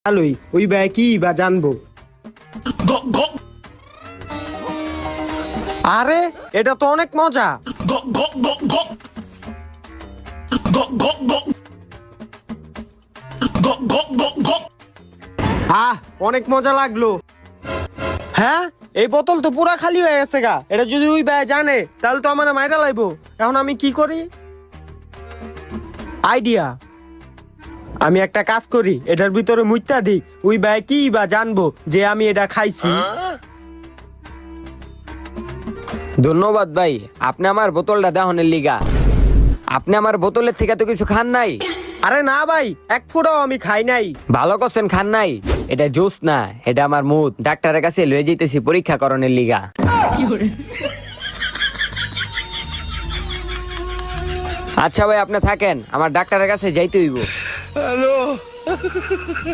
ভালোই, ওই ভাই কি বা জানবো। আরে এটা তো অনেক মজা। অনেক মজা লাগলো। হ্যাঁ, এই বোতল তো পুরা খালি হয়ে গেছে গা। এটা যদি ওই ভাই জানে তাহলে তো আমার মাইরা লাইবো। এখন আমি কি করি? আইডিয়া, আমি একটা কাজ করি, এটার ভিতরে মুইতা দিই। ওই ভাই কি বা জানবো যে আমি এটা খাইছি। ধন্যবাদ ভাই, আপনি আমার বোতলটা দেহনের লিগা। আপনি আমার বোতলের থেকে তো কিছু খান নাই। আরে না ভাই, এক ফুটাও আমি খাই নাই। ভালো করছেন খান নাই। এটা জুস না, এটা আমার মুদ। ডাক্তারের কাছে লয়ে যেতেছি পরীক্ষা করণের লিগা। আচ্ছা ভাই, আপনি থাকেন, আমার ডাক্তারের কাছে যাইতে হইব।